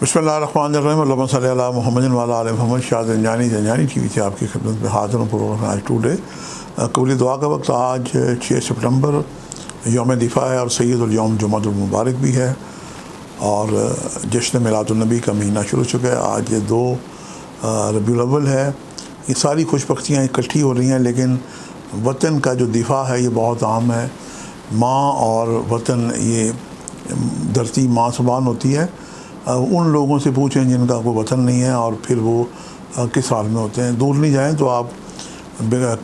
बिस्मिल्लाहिर्रहमानिर्रहीम अल्लाहुम्मा सल्ली अला मुहम्मदिन व अला आलि मुहम्मद। शाह ज़ंजानी टी वी से आपकी खिदमत में हाज़िर हूँ। प्रोग्राम आज टुडे कबूली दुआ का वक्त। आज 6 सितंबर यौम दिफा है और सैयदुल यौम जुमातुल मुबारक भी है और जश्न मिलादुन्नबी का महीना शुरू हो चुका है। आज ये 2 रबीउल अव्वल है। ये सारी खुशबख्तियाँ इकट्ठी हो रही हैं, लेकिन वतन का जो दिफा है ये बहुत अहम है। माँ और वतन, ये धरती माँ समान होती है। उन लोगों से पूछें जिनका कोई वतन नहीं है और फिर वो किस हाल में होते हैं। दूर नहीं जाएं तो आप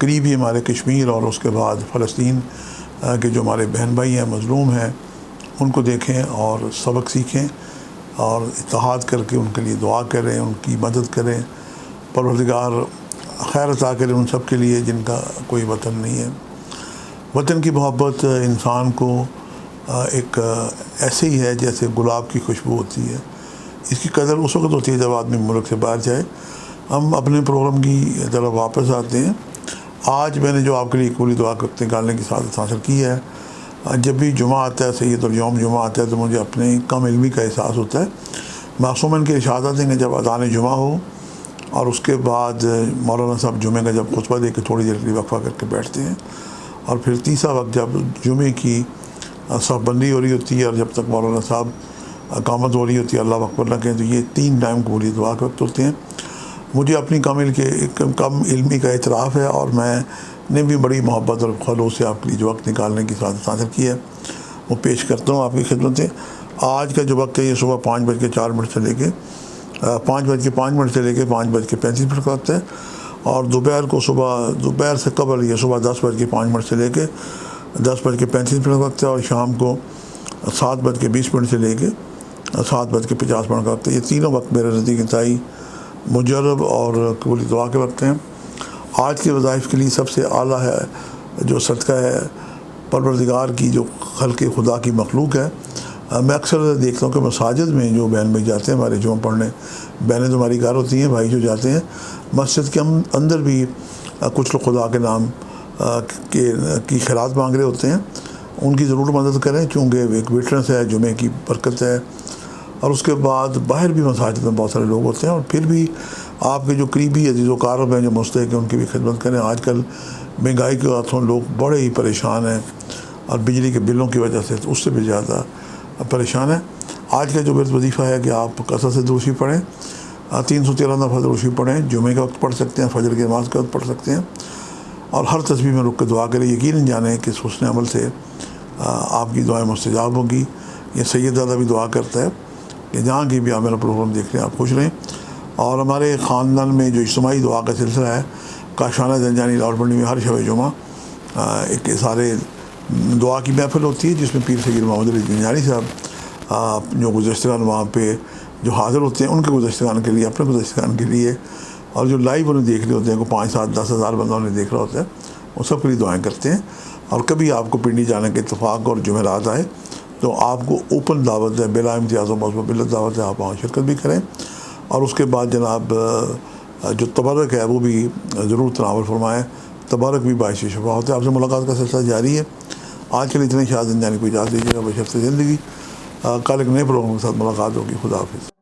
करीबी हमारे कश्मीर और उसके बाद फ़लस्तीन के जो हमारे बहन भाई हैं, मज़लूम हैं, उनको देखें और सबक सीखें और इत्तेहाद करके उनके लिए दुआ करें, उनकी मदद करें। परवरदिगार खैर अता करें उन सब के लिए जिनका कोई वतन नहीं है। वतन की मोहब्बत इंसान को एक ऐसे ही है जैसे गुलाब की खुशबू होती है। इसकी कदर उस वक्त होती है जब आदमी मुल्क से बाहर जाए। हम अपने प्रोग्राम की तरफ वापस आते हैं। आज मैंने जो आपके लिए कबूली दुआ निकालने की सादत हासिल की है, जब भी जुमा आता है, सैयदुल यौम जुमा आता है, तो मुझे अपने कम इल्मी का एहसास होता है। मासूमन के इरशादात हैं कि जब अज़ान जुमा हो और उसके बाद मौलाना साहब जुमे का जब खुतबा दे के थोड़ी देर के लिए वक्फा करके बैठते हैं और फिर तीसरा वक्त जब जुमे की सफ़बंदी हो रही होती है और जब तक मौलाना साहब कामत हो रही होती है, अल्लाह अकबर ना कहें, तो ये 3 टाइम कबूली दुआ के वक्त होते हैं। मुझे अपनी कम इल्मी का एतराफ़ है और मैंने भी बड़ी मोहब्बत और खलूस से आपके लिए जो वक्त निकालने की सादत हासिल की है वो पेश करता हूँ आपकी खिदमत में। आज का जो वक्त है ये सुबह 5:04 से लेके 5:05 से लेके 5:35 का वक्त है और दोपहर से कबल ये सुबह 10:05 से लेके 10:35 का वक्त है और शाम को 7:20 से लेके 7:50 का वक्त है। ये तीनों वक्त मेरे नज़दीक इंतहाई मुजर्रब और कबूली दुआ के वक्त हैं। आज के वज़ाइफ के लिए सबसे आला है जो सदका है परवरदिगार की, जो खल्क़ खुदा की मखलूक है। मैं अक्सर देखता हूँ कि मसाजिद में जो बहन भाई जाते हैं, हमारे जुमा पढ़ने, बहनें तो हमारी घर होती हैं, भाई जो जाते हैं मस्जिद के अंदर भी कुछ लोग खुदा के नाम की खैरात मांग रहे होते हैं। उनकी ज़रूर मदद करें, चूँकि एक विटनेस है, जुमे की बरकत है। और उसके बाद बाहर भी मसाजिद में बहुत सारे लोग होते हैं और फिर भी आपके जो करीबी अज़ीज़ व क़ारब हैं, जो मुस्तहिक़ हैं, उनकी भी खिदमत करें। आजकल महंगाई के हाथों लोग बड़े ही परेशान हैं और बिजली के बिलों की वजह से तो उससे भी ज़्यादा परेशान है। आज का जो वजीफ़ा है कि आप कसरत से दुरूशी पढ़ें, 313 दफ़ा दुरूशी पढ़ें। जुमे का वक्त पढ़ सकते हैं, फजर की नमाज़ का वक्त पढ़ सकते हैं और हर तस्बीह में रुक के दुआ करें। यकीन जानें कि हुस्न अमल से आपकी दुआएं मुस्तजाब होगी। ये सैयद दादा भी दुआ करता है कि जहाँ की भी आप मेरा प्रोग्राम देख रहे हैं आप खुश रहें। और हमारे ख़ानदान में जो इज्तिमाई दुआ का सिलसिला है, काशाना ज़ंजानी रावलपिंडी में हर शब जुमा एक सारे दुआ की महफिल होती है जिसमें पीर सैयद मोहम्मद अली ज़ंजानी साहब जो गुज़श्तगान वहाँ पे जो हाज़िर होते हैं, उनके गुज़श्तगान के लिए, अपने गुज़श्तगान के लिए, और जो लाइव उन्हें देख रहे होते हैं, को 5, 7, 10 हज़ार बंदा उन्हें देख रहा होता है, वो सब के लिए दुआएँ करते हैं। और कभी आपको पिंडी जाने के इत्तेफाक और जुमेरात आए तो आपको ओपन दावत है, बिला इम्तियाज़ व मौज़ूबिल्लत दावत है, आप वहाँ शिरकत भी करें। और उसके बाद जनाब जो तबर्रक है वो भी ज़रूर तनावल फरमाएँ। तबर्रक भी बाइश शफा होता है। आपसे मुलाकात का सिलसिला जारी है। आज के लिए इतने। शाह ज़ंजानी को इजाज़त दीजिएगा बशर्ते ज़िंदगी। कल एक नए प्रोग्राम के साथ मुलाकात होगी। खुदा हाफ़िज़।